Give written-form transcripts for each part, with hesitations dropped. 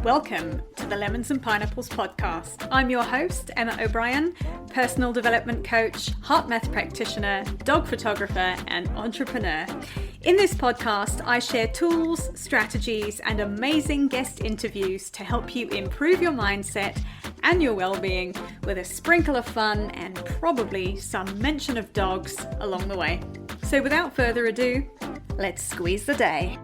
Welcome to the Lemons and Pineapples podcast. I'm your host, Emma O'Brien, personal development coach, heart math practitioner, dog photographer, and entrepreneur. In this podcast, I share tools, strategies, and amazing guest interviews to help you improve your mindset and your well-being with a sprinkle of fun and probably some mention of dogs along the way. So without further ado, let's squeeze the day.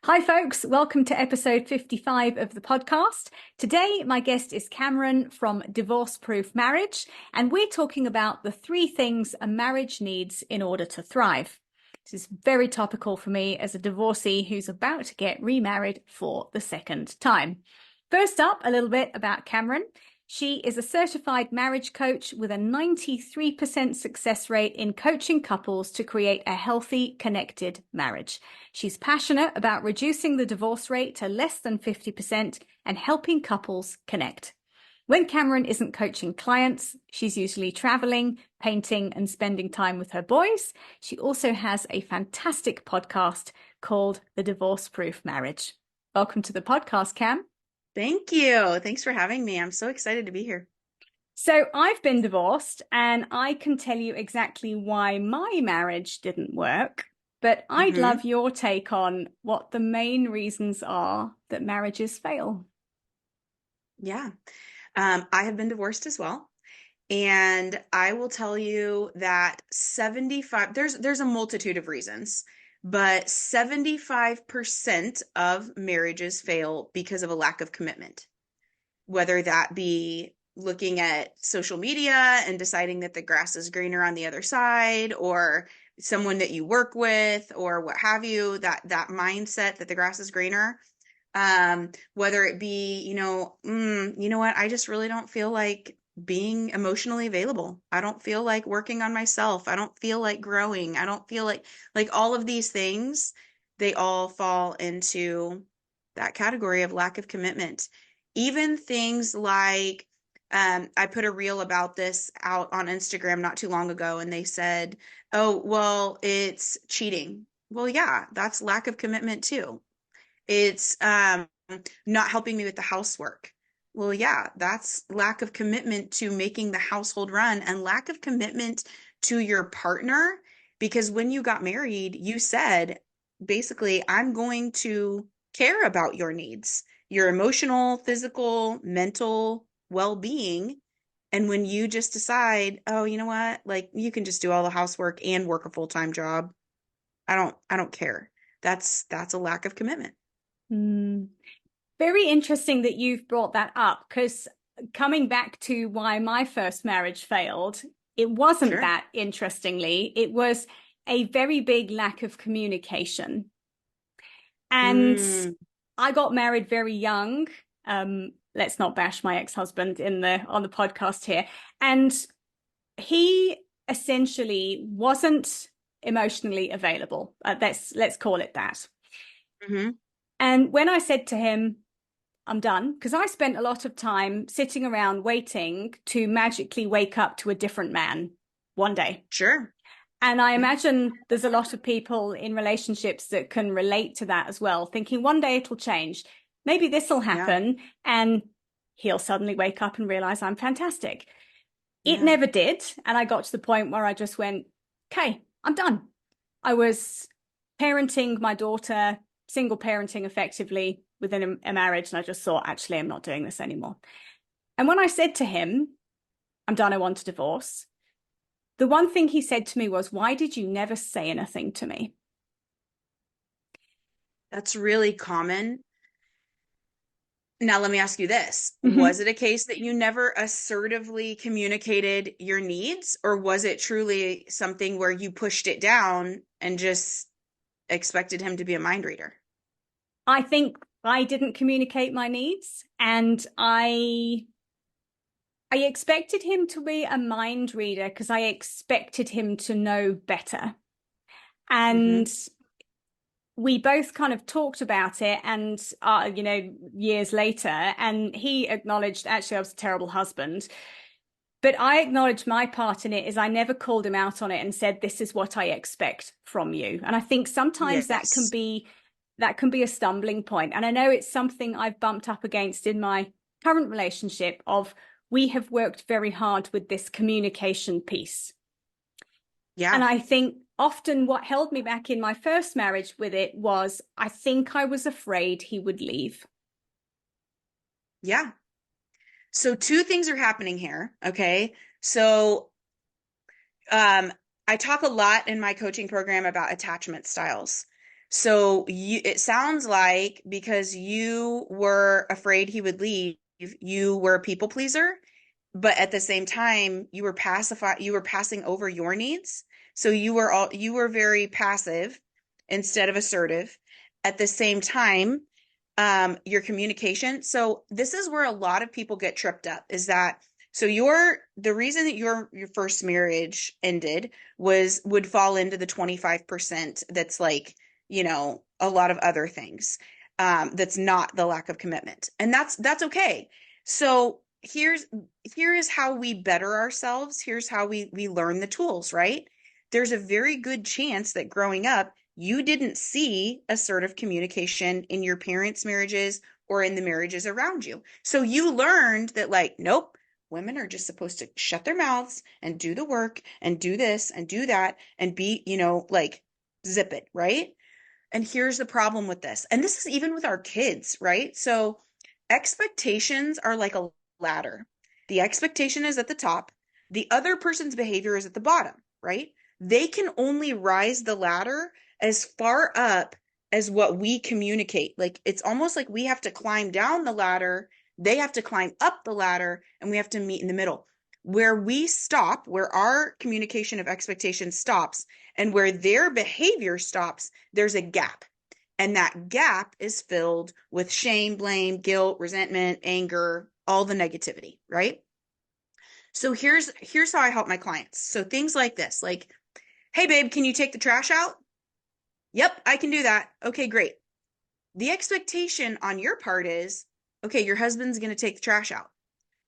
Hi folks, welcome to episode 55 of the podcast. Today, my guest is Kameran from Divorce Proof Marriage, and we're talking about the 3 things a marriage needs in order to thrive. This is very topical for me as a divorcee who's about to get remarried for the second time. First up, a little bit about Kameran. She is a certified marriage coach with a 93% success rate in coaching couples to create a healthy, connected marriage. She's passionate about reducing the divorce rate to less than 50% and helping couples connect. When Kameran isn't coaching clients, she's usually traveling, painting, and spending time with her boys. She also has a fantastic podcast called The Divorce Proof Marriage. Welcome to the podcast, Cam. Thank you. Thanks for having me. I'm so excited to be here. So I've been divorced and I can tell you exactly why my marriage didn't work, but I'd love your take on what the main reasons are that marriages fail. Yeah. I have been divorced as well. And I will tell you that 75, there's a multitude of reasons, but 75% of marriages fail because of a lack of commitment, whether that be looking at social media and deciding that the grass is greener on the other side, or someone that you work with, or what have you, that mindset that the grass is greener. Whether it be, you know what, I just really don't feel like being emotionally available. I don't feel like working on myself. I don't feel like growing. I don't feel like all of these things, they all fall into that category of lack of commitment. Even things like, I put a reel about this out on Instagram not too long ago, and they said, oh, well, it's cheating. Well, yeah, that's lack of commitment too. It's not helping me with the housework. Well, yeah, that's lack of commitment to making the household run and lack of commitment to your partner. Because when you got married, you said, basically, I'm going to care about your needs, your emotional, physical, mental well-being. And when you just decide, oh, you know what, like you can just do all the housework and work a full-time job, I don't care. That's a lack of commitment. Very interesting that you've brought that up, because coming back to why my first marriage failed, it wasn't that, interestingly. It was a very big lack of communication. And I got married very young. Let's not bash my ex-husband on the podcast here. And he essentially wasn't emotionally available. Let's call it that. And when I said to him, I'm done, because I spent a lot of time sitting around waiting to magically wake up to a different man one day. Sure. And I imagine there's a lot of people in relationships that can relate to that as well, thinking one day it'll change. Maybe this will happen and he'll suddenly wake up and realize I'm fantastic. It never did. And I got to the point where I just went, okay, I'm done. I was parenting my daughter, single parenting effectively within a marriage. And I just thought, actually, I'm not doing this anymore. And when I said to him, I'm done, I want a divorce, the one thing he said to me was, why did you never say anything to me? That's really common. Now, let me ask you this. Was it a case that you never assertively communicated your needs, or was it truly something where you pushed it down and just expected him to be a mind reader? I think I didn't communicate my needs, and I expected him to be a mind reader because I expected him to know better. And we both kind of talked about it, and years later, and he acknowledged, actually, I was a terrible husband. But I acknowledged my part in it is I never called him out on it and said, this is what I expect from you. And I think sometimes that can be that can be a stumbling point. And I know it's something I've bumped up against in my current relationship of we have worked very hard with this communication piece. Yeah. And I think often what held me back in my first marriage with it was I think I was afraid he would leave. Yeah. So two things are happening here. Okay. So I talk a lot in my coaching program about attachment styles. So it sounds like because you were afraid he would leave, you were a people pleaser, but at the same time, you were you were passing over your needs. So you were very passive instead of assertive. At the same time, your communication. So this is where a lot of people get tripped up is that so the reason that your first marriage ended would fall into the 25% that's like, a lot of other things. That's not the lack of commitment. And that's okay. So here is how we better ourselves. Here's how we learn the tools, right? There's a very good chance that growing up, you didn't see assertive communication in your parents' marriages or in the marriages around you. So you learned that like, nope, women are just supposed to shut their mouths and do the work and do this and do that and be, like zip it, right? And here's the problem with this. And this is even with our kids, right? So expectations are like a ladder. The expectation is at the top. The other person's behavior is at the bottom, right? They can only rise the ladder as far up as what we communicate. Like it's almost like we have to climb down the ladder, they have to climb up the ladder, and we have to meet in the middle. Where we stop, where our communication of expectation stops, and where their behavior stops, there's a gap. And that gap is filled with shame, blame, guilt, resentment, anger, all the negativity, right? So here's how I help my clients. So things like this, like, hey babe, can you take the trash out? Yep, I can do that. Okay, great. The expectation on your part is, okay, your husband's going to take the trash out.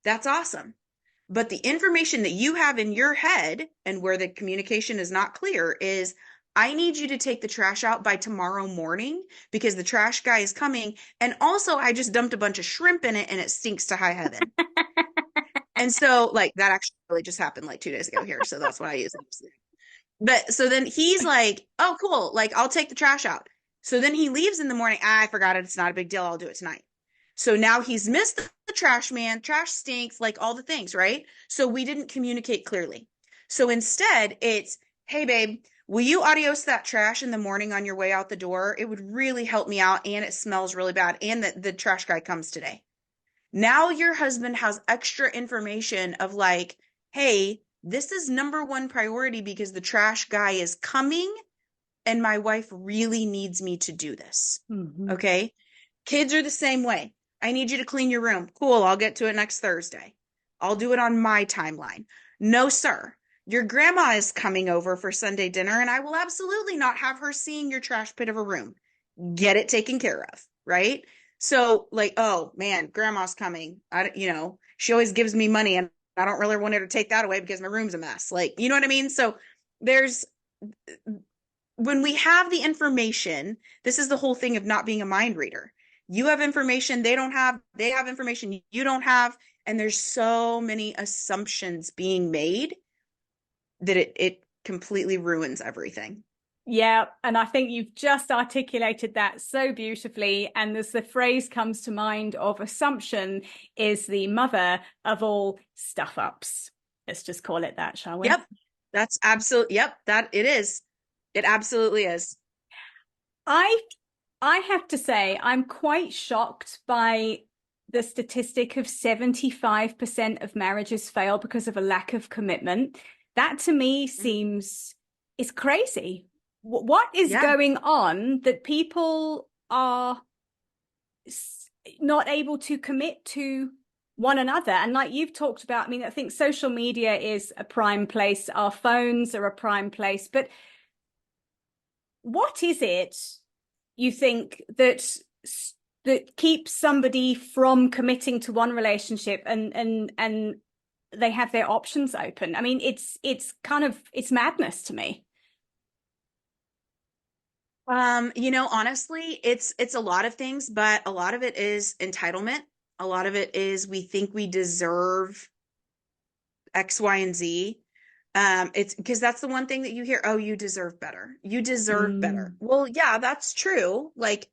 That's awesome. But the information that you have in your head and where the communication is not clear is, I need you to take the trash out by tomorrow morning because the trash guy is coming. And also, I just dumped a bunch of shrimp in it and it stinks to high heaven. And so, like, that actually just happened like 2 days ago here. So that's what I use. But so then he's like, oh, cool. Like, I'll take the trash out. So then he leaves in the morning. I forgot it. It's not a big deal. I'll do it tonight. So now he's missed the trash man. Trash stinks, like all the things, right? So we didn't communicate clearly. So instead, it's, hey, babe, will you adios that trash in the morning on your way out the door? It would really help me out. And it smells really bad. And the trash guy comes today. Now your husband has extra information of like, hey, this is number one priority because the trash guy is coming and my wife really needs me to do this. Mm-hmm. Okay. Kids are the same way. I need you to clean your room. Cool. I'll get to it next Thursday. I'll do it on my timeline. No, sir. Your grandma is coming over for Sunday dinner and I will absolutely not have her seeing your trash pit of a room. Get it taken care of. Right. So like, oh man, grandma's coming. She always gives me money and I don't really want her to take that away because my room's a mess. Like, you know what I mean? So when we have the information, this is the whole thing of not being a mind reader. You have information they don't have, they have information you don't have, and there's so many assumptions being made that it completely ruins everything. Yeah, and I think you've just articulated that so beautifully. And as the phrase comes to mind of assumption is the mother of all stuff ups. Let's just call it that, shall we? Yep. That's absolutely, yep, that it is. It absolutely is. I have to say, I'm quite shocked by the statistic of 75% of marriages fail because of a lack of commitment. That to me seems is crazy. What is going on that people are not able to commit to one another? And like you've talked about, I mean, I think social media is a prime place. Our phones are a prime place. But what is it you think that keeps somebody from committing to one relationship and they have their options open? I mean, it's madness to me. Honestly, it's a lot of things, but a lot of it is entitlement. A lot of it is we think we deserve X, Y, and Z. It's because that's the one thing that you hear, oh, you deserve better. You deserve better. Mm. Well, yeah, that's true. Like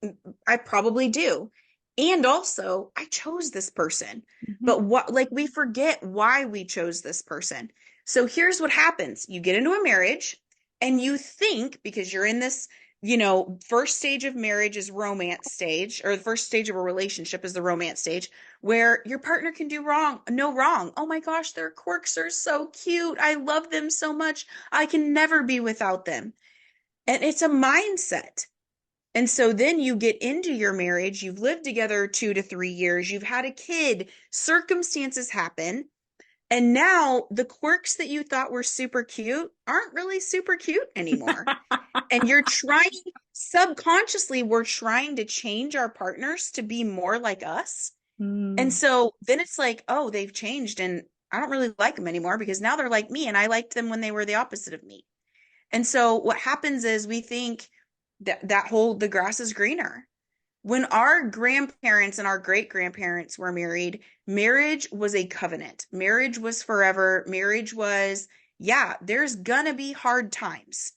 I probably do. And also, I chose this person. Mhm. But what, like, we forget why we chose this person. So here's what happens. You get into a marriage and you think because you're in this, first stage of marriage is romance stage, or the first stage of a relationship is the romance stage where your partner can do no wrong. Oh my gosh, their quirks are so cute. I love them so much. I can never be without them. And it's a mindset. And so then you get into your marriage, you've lived together 2 to 3 years, you've had a kid, circumstances happen, and now the quirks that you thought were super cute aren't really super cute anymore. And you're trying, subconsciously, we're trying to change our partners to be more like us. And Mm. so then it's like, oh, they've changed and I don't really like them anymore because now they're like me and I liked them when they were the opposite of me. And so what happens is we think that whole the grass is greener. When our grandparents and our great grandparents were married, marriage was a covenant. Marriage was forever. Marriage was, yeah, there's gonna be hard times.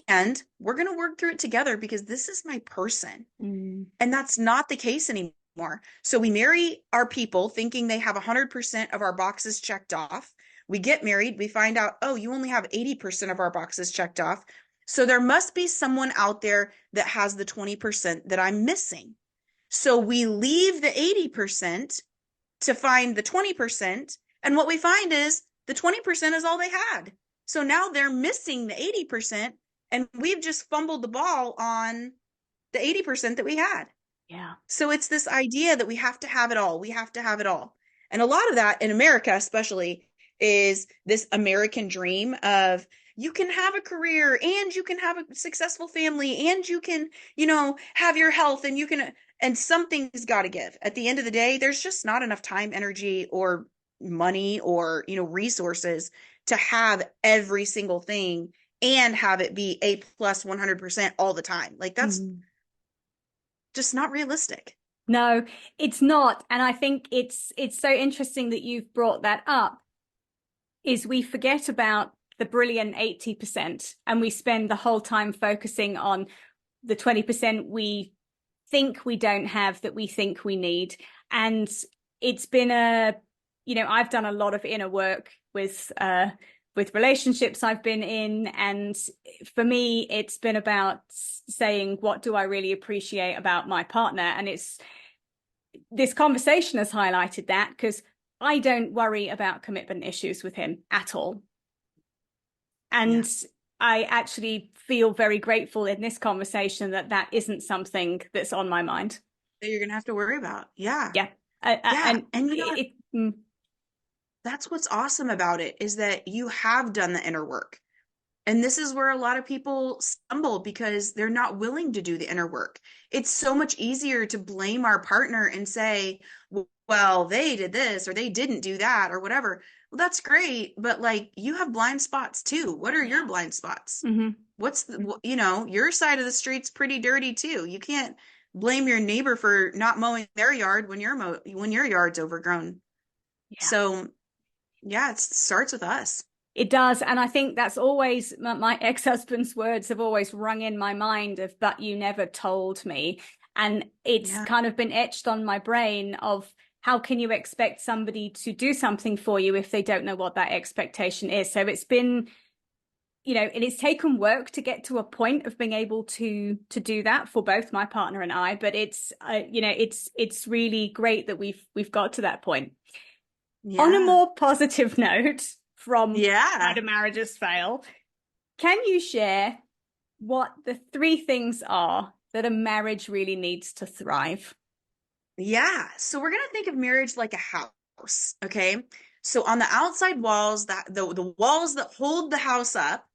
And we're gonna work through it together because this is my person. Mm. And that's not the case anymore. So we marry our people thinking they have 100% of our boxes checked off. We get married, we find out, oh, you only have 80% of our boxes checked off. So there must be someone out there that has the 20% that I'm missing. So we leave the 80% to find the 20%. And what we find is the 20% is all they had. So now they're missing the 80%, and we've just fumbled the ball on the 80% that we had. Yeah. So it's this idea that we have to have it all. We have to have it all. And a lot of that in America, especially, is this American dream of you can have a career and you can have a successful family and you can, have your health and and something's got to give. At the end of the day, there's just not enough time, energy, or money or, resources to have every single thing and have it be A plus 100% all the time. Like that's Mm. just not realistic. No, it's not. And I think it's so interesting that you've brought that up, is we forget about the brilliant 80% and we spend the whole time focusing on the 20% we think we don't have that we think we need. And it's been I've done a lot of inner work with relationships I've been in. And for me, it's been about saying, what do I really appreciate about my partner? And this conversation has highlighted that, because I don't worry about commitment issues with him at all. And Yeah. I actually feel very grateful in this conversation that isn't something that's on my mind. That you're gonna have to worry about. Yeah. Yeah. Yeah. And And mm, that's what's awesome about it is that you have done the inner work. And this is where a lot of people stumble because they're not willing to do the inner work. It's so much easier to blame our partner and say, well, they did this or they didn't do that or whatever. Well, that's great, but like you have blind spots too. What are your yeah. blind spots? Mm-hmm. What's your side of the street's pretty dirty too. You can't blame your neighbor for not mowing their yard when when your yard's overgrown. Yeah. So, yeah, it starts with us. It does. And I think that's always my ex-husband's words have always rung in my mind of, but you never told me. And it's Yeah. kind of been etched on my brain of, how can you expect somebody to do something for you if they don't know what that expectation is? So it's been, and it's taken work to get to a point of being able to do that for both my partner and I. But it's, it's really great that we've got to that point. On a Yeah. more positive note, from why Yeah. do marriages fail, can you share what the 3 things are that a marriage really needs to thrive? Yeah. So we're gonna think of marriage like a house, okay? So on the outside walls, that the walls that hold the house up,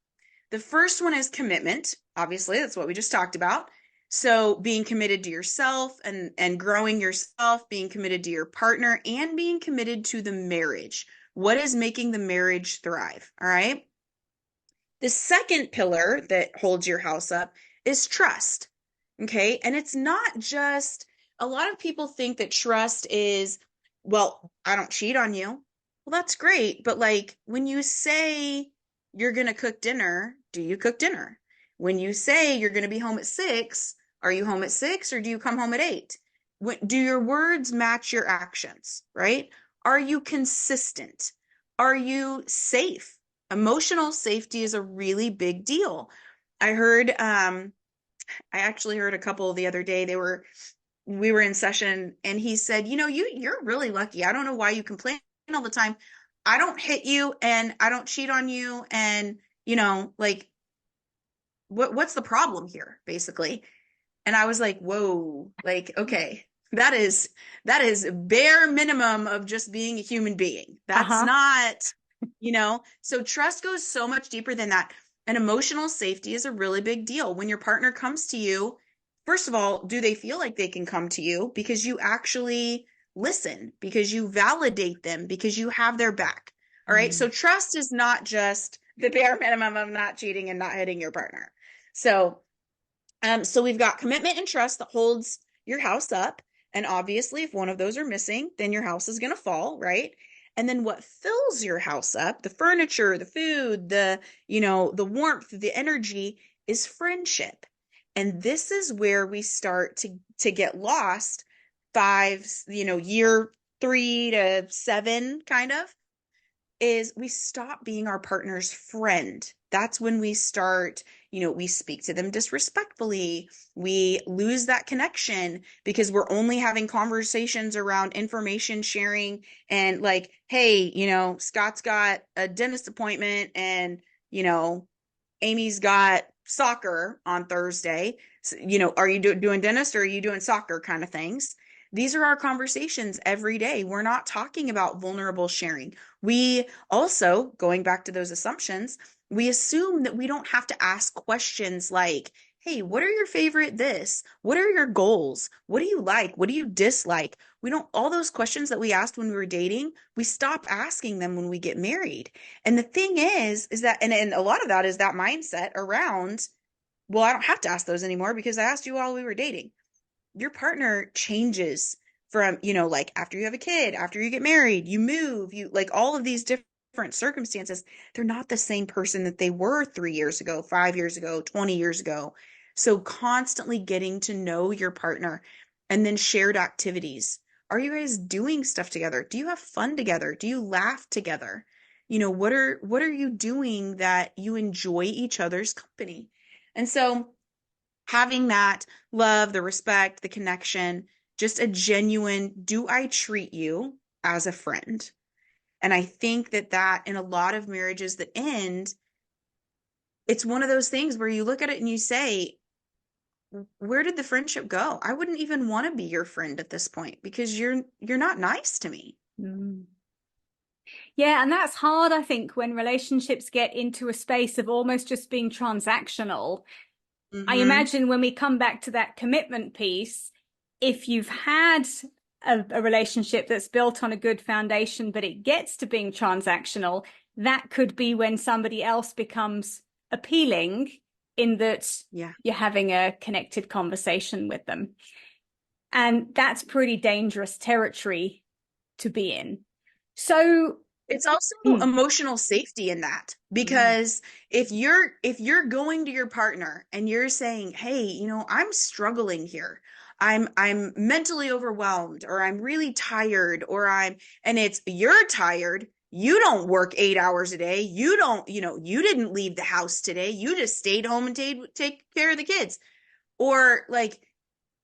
the first one is commitment. Obviously, that's what we just talked about. So being committed to yourself and growing yourself, being committed to your partner, and being committed to the marriage. What is making the marriage thrive? All right. The second pillar that holds your house up is trust. Okay. And it's not just, a lot of people think that trust is, well, I don't cheat on you. Well, that's great. But like when you say you're going to cook dinner, do you cook dinner? When you say you're going to be home at 6, are you home at 6 or do you come home at 8? Do your words match your actions, right? Are you consistent? Are you safe? Emotional safety is a really big deal. I heard, I actually heard a couple the other day. We were in session and he said, you're really lucky. I don't know why you complain all the time. I don't hit you and I don't cheat on you. And, like, what's the problem here, basically? And I was like, whoa, like, okay, that is bare minimum of just being a human being. That's Uh-huh. not, so trust goes so much deeper than that. And emotional safety is a really big deal. When your partner comes to you, first of all, do they feel like they can come to you because you actually listen, because you validate them, because you have their back? All right. So Mm. trust is not just the bare minimum of not cheating and not hitting your partner. So we've got commitment and trust that holds your house up. And obviously, if one of those are missing, then your house is going to fall, right? And then what fills your house up, the furniture, the food, the warmth, the energy, is friendship. And this is where we start to get lost year 3 to 7 kind of, is we stop being our partner's friend. That's when we start, we speak to them disrespectfully. We lose that connection because we're only having conversations around information sharing and like, hey, Scott's got a dentist appointment and, Amy's got soccer on Thursday. So, are you doing dentist or are you doing soccer kind of things? These are our conversations every day. We're not talking about vulnerable sharing. We also, going back to those assumptions, we assume that we don't have to ask questions like, hey, what are your favorite this? What are your goals? What do you like? What do you dislike? We don't, all those questions that we asked when we were dating, we stop asking them when we get married. And the thing is that, and a lot of that is that mindset around, well, I don't have to ask those anymore because I asked you while we were dating. Your partner changes from, like after you have a kid, after you get married, you move, you like all of these different circumstances. They're not the same person that they were 3 years ago, 5 years ago, 20 years ago. So constantly getting to know your partner, and then shared activities. Are you guys doing stuff together? Do you have fun together? Do you laugh together? What are you doing that you enjoy each other's company? And so having that love, the respect, the connection, just a genuine, do I treat you as a friend? And I think that in a lot of marriages that end, it's one of those things where you look at it and you say, where did the friendship go? I wouldn't even want to be your friend at this point because you're not nice to me. Mm. Yeah, and that's hard, I think, when relationships get into a space of almost just being transactional. I Mm-hmm. imagine when we come back to that commitment piece, if you've had a relationship that's built on a good foundation, but it gets to being transactional, that could be when somebody else becomes appealing in that Yeah. you're having a connected conversation with them. And that's pretty dangerous territory to be in. So, It's also mm, emotional safety in that, mm, because if you're going to your partner and you're saying, "Hey, I'm struggling here. I'm mentally overwhelmed, or I'm really tired, or and it's you're tired. You don't work 8 hours a day. You don't, you didn't leave the house today. You just stayed home and take care of the kids." Or like,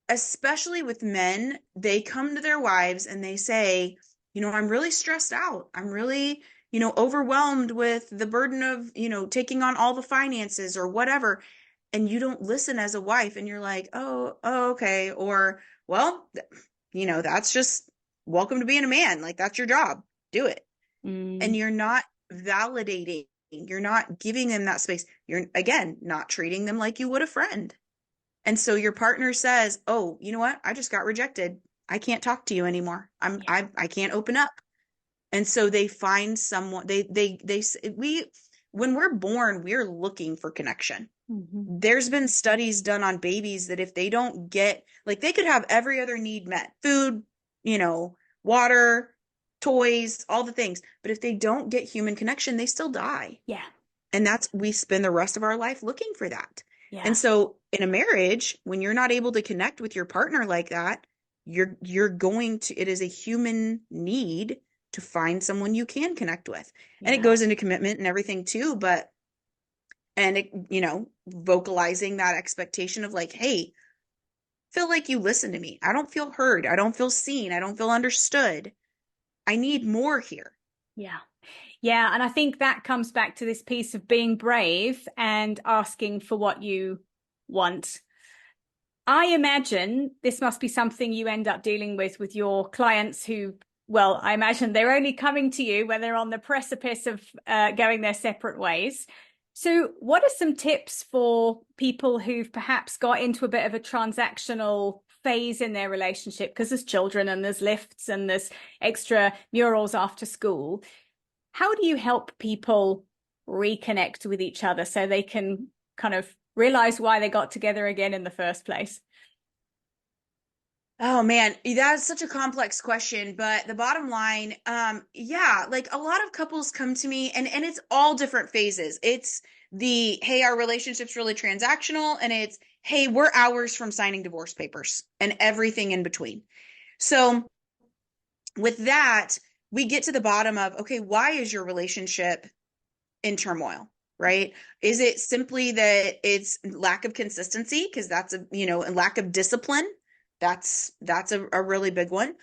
especially with men, they come to their wives and they say, I'm really stressed out. I'm really, overwhelmed with the burden of, taking on all the finances or whatever. And you don't listen as a wife and you're like, oh, okay. Or, well, that's just welcome to being a man. Like, that's your job. Do it. And mm, you're not validating, you're not giving them that space. You're, again, not treating them like you would a friend. And so your partner says, "Oh, you know what? I just got rejected. I can't talk to you anymore. I'm yeah. I can't open up." And so they find someone, we when we're born, we're looking for connection. Mm-hmm. There's been studies done on babies that if they don't get, like, they could have every other need met, food, water, toys, all the things, but if they don't get human connection, they still die. Yeah. And we spend the rest of our life looking for that. Yeah. And so in a marriage, when you're not able to connect with your partner like that, it is a human need to find someone you can connect with. And it Yeah. goes into commitment and everything too, vocalizing that expectation of like, hey, feel like you listen to me. I don't feel heard. I don't feel seen. I don't feel understood. I need more here. Yeah. Yeah. And I think that comes back to this piece of being brave and asking for what you want. I imagine this must be something you end up dealing with your clients who, well, I imagine they're only coming to you when they're on the precipice of going their separate ways. So what are some tips for people who've perhaps got into a bit of a transactional phase in their relationship? Because there's children and there's lifts and there's extra murals after school. How do you help people reconnect with each other so they can kind of realize why they got together again in the first place? Oh man, that's such a complex question, but the bottom line, yeah, like a lot of couples come to me and it's all different phases. It's hey, our relationship's really transactional, and it's, hey, we're hours from signing divorce papers and everything in between. So with that, we get to the bottom of, okay, why is your relationship in turmoil? Right? Is it simply that it's lack of consistency? Because that's and lack of discipline. That's a really big one.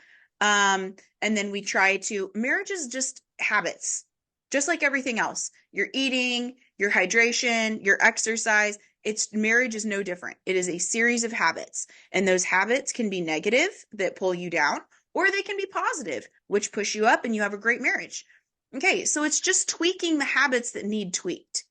And then marriage is just habits, just like everything else. Your eating, your hydration, your exercise, marriage is no different. It is a series of habits. And those habits can be negative that pull you down, or they can be positive, which push you up and you have a great marriage. Okay, so it's just tweaking the habits that need tweaked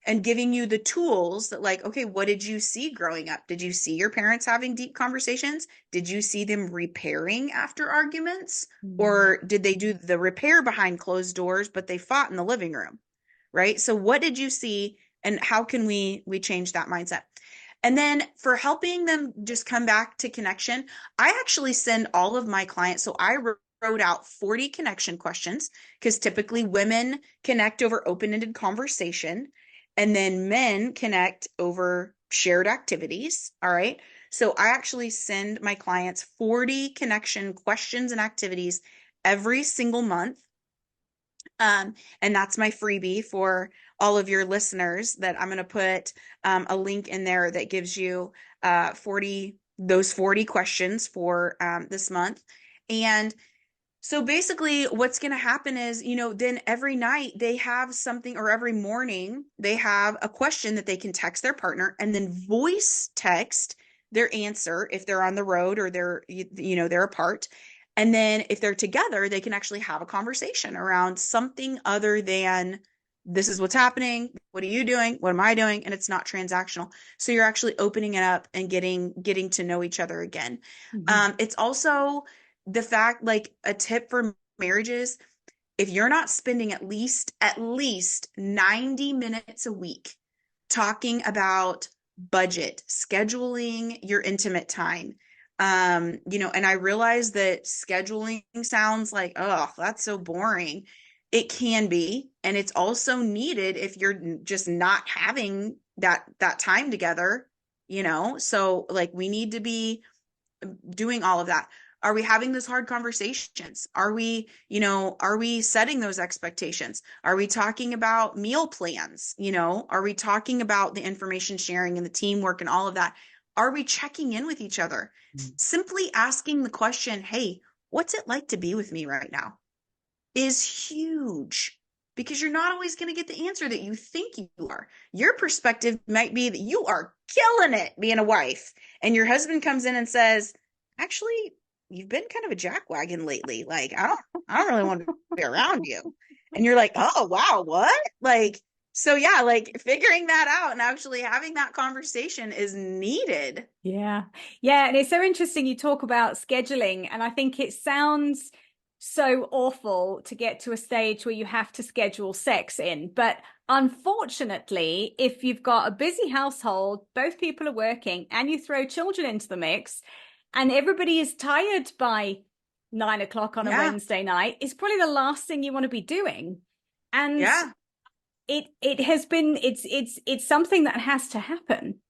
and giving you the tools that, like, okay, what did you see growing up? Did you see your parents having deep conversations? Did you see them repairing after arguments? Or did they do the repair behind closed doors, but they fought in the living room? Right? So what did you see, and how can we change that mindset? And then for helping them just come back to connection, I actually send all of my clients. So I wrote out 40 connection questions, because typically women connect over open-ended conversation and then men connect over shared activities. All right. So I actually send my clients 40 connection questions and activities every single month. And that's my freebie for all of your listeners, that I'm going to put a link in there that gives you 40 questions for this month. And so basically what's going to happen is, then every night they have something, or every morning they have a question that they can text their partner, and then voice text their answer if they're on the road or they're apart. And then if they're together, they can actually have a conversation around something other than, this is what's happening, what are you doing, what am I doing? And it's not transactional. So you're actually opening it up and getting to know each other again. Mm-hmm. It's also the fact, like, a tip for marriages, if you're not spending at least 90 minutes a week talking about budget, scheduling your intimate time, and I realize that scheduling sounds like, oh, that's so boring. It can be, and it's also needed if you're just not having that time together, so, like, we need to be doing all of that. Are we having those hard conversations? Are we setting those expectations? Are we talking about meal plans? Are we talking about the information sharing and the teamwork and all of that? Are we checking in with each other? Simply asking the question, hey, what's it like to be with me right now, is huge, because you're not always going to get the answer that you think you are. Your perspective might be that you are killing it being a wife, and your husband comes in and says, actually, you've been kind of a jackwagon lately. Like, I don't really want to be around you. And you're like, oh, wow, what? Like, so yeah, like, figuring that out and actually having that conversation is needed. Yeah. Yeah. And it's so interesting you talk about scheduling. And I think it sounds so awful to get to a stage where you have to schedule sex in. But Unfortunately, if you've got a busy household, both people are working, and you throw children into the mix, and everybody is tired by 9 o'clock on a Yeah. Wednesday night, it's probably the last thing you want to be doing. And Yeah. it has been it's something that has to happen.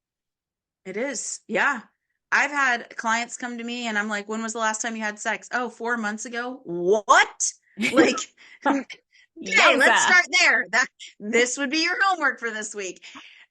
It is. Yeah. I've had clients come to me and I'm like, when was the last time you had sex? Oh, 4 months ago. What? Like, okay, let's Yowza. start there. This would be your homework for this week.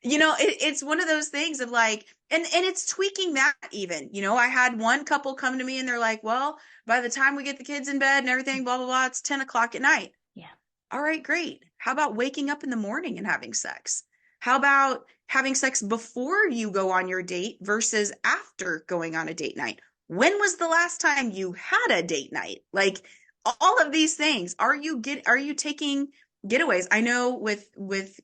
It's one of those things of like, and it's tweaking that even. I had one couple come to me and they're like, well, by the time we get the kids in bed and everything, blah, blah, blah, it's 10 o'clock at night. Yeah. All right, great. How about waking up in the morning and having sex? How about having sex before you go on your date versus after going on a date night? When was the last time you had a date night? Like all of these things. Are you taking getaways? I know with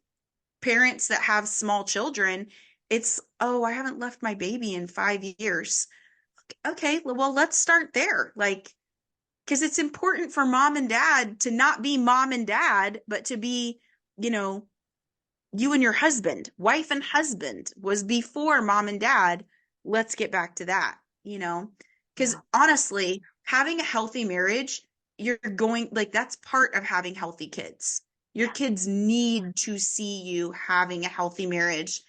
parents that have small children, it's, oh, I haven't left my baby in 5 years. Okay, well, let's start there. Like, because it's important for mom and dad to not be mom and dad, but to be, you and your husband. Wife and husband was before mom and dad. Let's get back to that, because honestly, having a healthy marriage, you're going, like, that's part of having healthy kids. Your kids need to see you having a healthy marriage,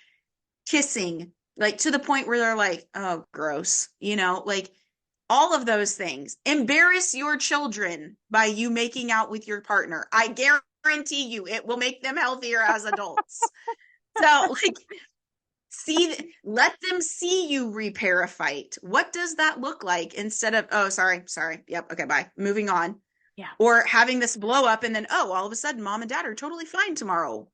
kissing, like to the point where they're like, oh, gross, like all of those things. Embarrass your children by you making out with your partner. I guarantee you it will make them healthier as adults. So like, let them see you repair a fight. What does that look like instead of, oh, sorry. Yep. Okay. Bye. Moving on. Yeah. Or having this blow up and then, oh, all of a sudden mom and dad are totally fine tomorrow.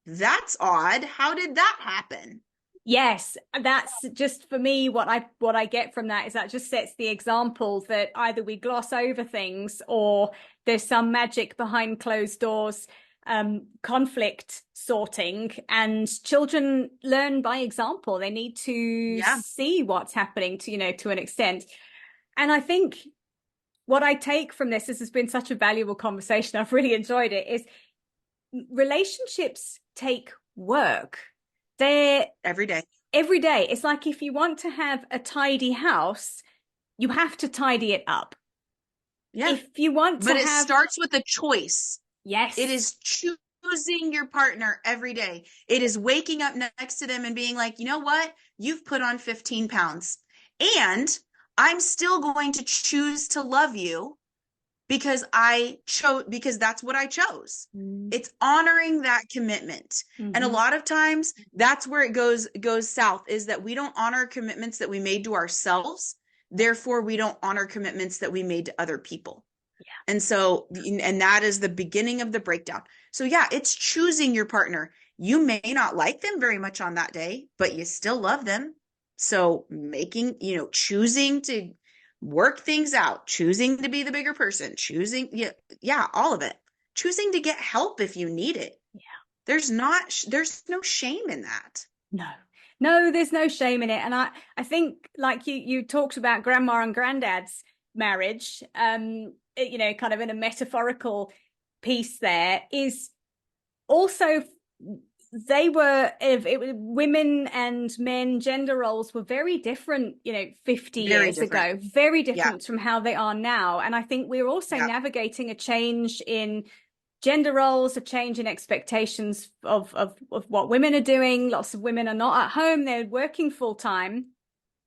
That's odd. How did that happen? Yes, that's just for me what I get from that is that just sets the example that either we gloss over things or there's some magic behind closed doors, conflict sorting, and children learn by example. They need to see what's happening to an extent. And I think what I take from this has been such a valuable conversation. I've really enjoyed it. Is relationships take work. They're every day. It's like if you want to have a tidy house, you have to tidy it up. Yeah. If you want but it starts with a choice. Yes. It is choosing your partner every day. It is waking up next to them and being like, you know what? You've put on 15 pounds and I'm still going to choose to love you because that's what I chose. It's honoring that commitment. And a lot of times that's where it goes south, is that we don't honor commitments that we made to ourselves. Therefore, we don't honor commitments that we made to other people. Yeah. And that is the beginning of the breakdown. So yeah, it's choosing your partner. You may not like them very much on that day, but you still love them. So choosing to work things out, choosing to be the bigger person, choosing, all of it, choosing to get help if you need it. Yeah. There's no shame in that. No, there's no shame in it. And I think like you talked about grandma and granddad's marriage, kind of in a metaphorical piece there, is also women and men gender roles were very different 50 years ago, very different from how they are now. And I think we're also navigating a change in gender roles, a change in expectations of what women are doing. Lots of women are not at home, they're working full time,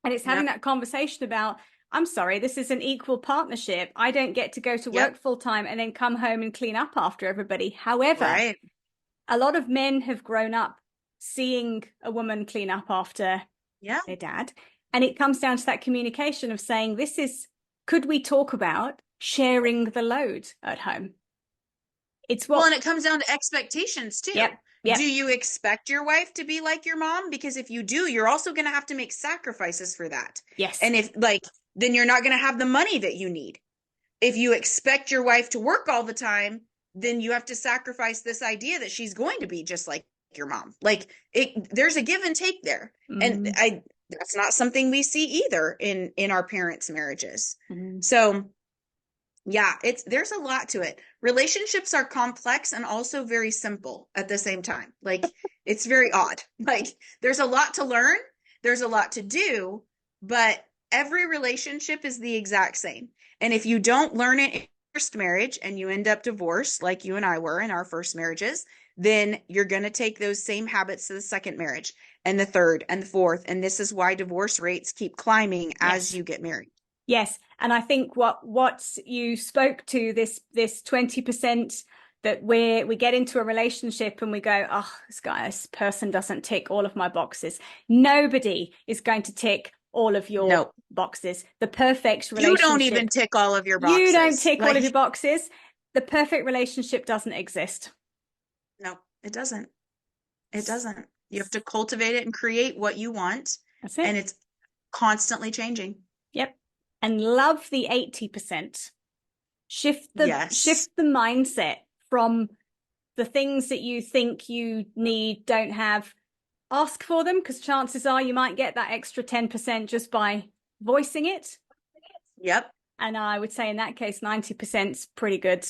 and it's having that conversation about, I'm sorry, this is an equal partnership. I don't get to go to work full time and then come home and clean up after everybody. However, a lot of men have grown up seeing a woman clean up after their dad. And it comes down to that communication of saying, could we talk about sharing the load at home? And it comes down to expectations too. Yep. Do you expect your wife to be like your mom? Because if you do, you're also going to have to make sacrifices for that. Yes. And then you're not going to have the money that you need. If you expect your wife to work all the time, then you have to sacrifice this idea that she's going to be just like your mom. Like there's a give and take there. And that's not something we see either in our parents' marriages. So Yeah, there's a lot to it. Relationships are complex and also very simple at the same time. Like it's very odd. Like there's a lot to learn, there's a lot to do, but every relationship is the exact same. And if you don't learn it in your first marriage and you end up divorced, like you and I were in our first marriages, then you're going to take those same habits to the second marriage and the third and the fourth. And this is why divorce rates keep climbing as you get married. Yes. And I think what you spoke to, this 20% that we get into a relationship and we go, oh, this person doesn't tick all of my boxes. Nobody is going to tick all of your boxes. The perfect relationship. You don't even tick all of your boxes. You don't tick all of your boxes. The perfect relationship doesn't exist. No, it doesn't. It doesn't. You have to cultivate it and create what you want. That's it. And it's constantly changing. Yep. And love the 80%. Shift the mindset from the things that you think you need, don't have. Ask for them, because chances are you might get that extra 10% just by voicing it. Yep. And I would say in that case, 90% is pretty good.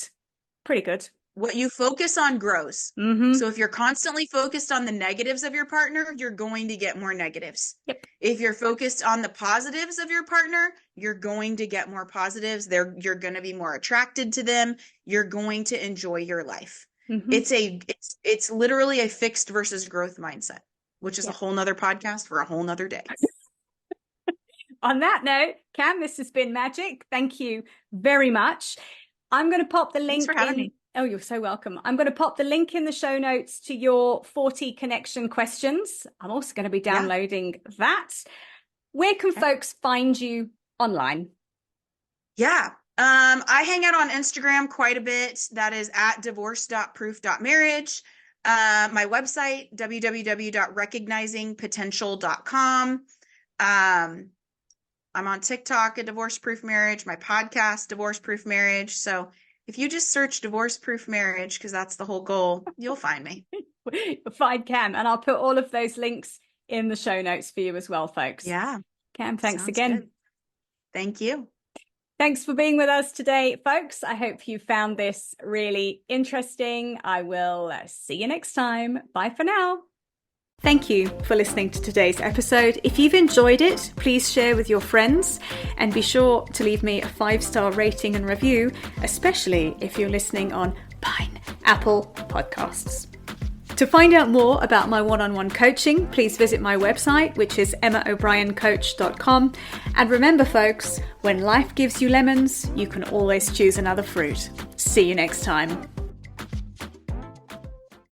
Pretty good. What you focus on grows. Mm-hmm. So if you're constantly focused on the negatives of your partner, you're going to get more negatives. Yep. If you're focused on the positives of your partner, you're going to get more positives. You're going to be more attracted to them. You're going to enjoy your life. Mm-hmm. It's literally a fixed versus growth mindset, which is a whole nother podcast for a whole nother day. On that note, Cam, this has been magic. Thank you very much. I'm going to pop the link. Thanks for having me. Oh, you're so welcome. I'm going to pop the link in the show notes to your 40 connection questions. I'm also going to be downloading that. Where can folks find you online? Yeah. I hang out on Instagram quite a bit. That is at divorce.proof.marriage. My website, www.recognizingpotential.com. I'm on TikTok at Divorce Proof Marriage, my podcast, Divorce Proof Marriage. So if you just search Divorce Proof Marriage, because that's the whole goal, you'll find me. You'll find Cam. And I'll put all of those links in the show notes for you as well, folks. Yeah. Cam, thanks again. Good. Thank you. Thanks for being with us today, folks. I hope you found this really interesting. I will see you next time. Bye for now. Thank you for listening to today's episode. If you've enjoyed it, please share with your friends and be sure to leave me a 5-star rating and review, especially if you're listening on Apple Podcasts. To find out more about my one-on-one coaching, please visit my website, which is emmaobriencoach.com. And remember, folks, when life gives you lemons, you can always choose another fruit. See you next time.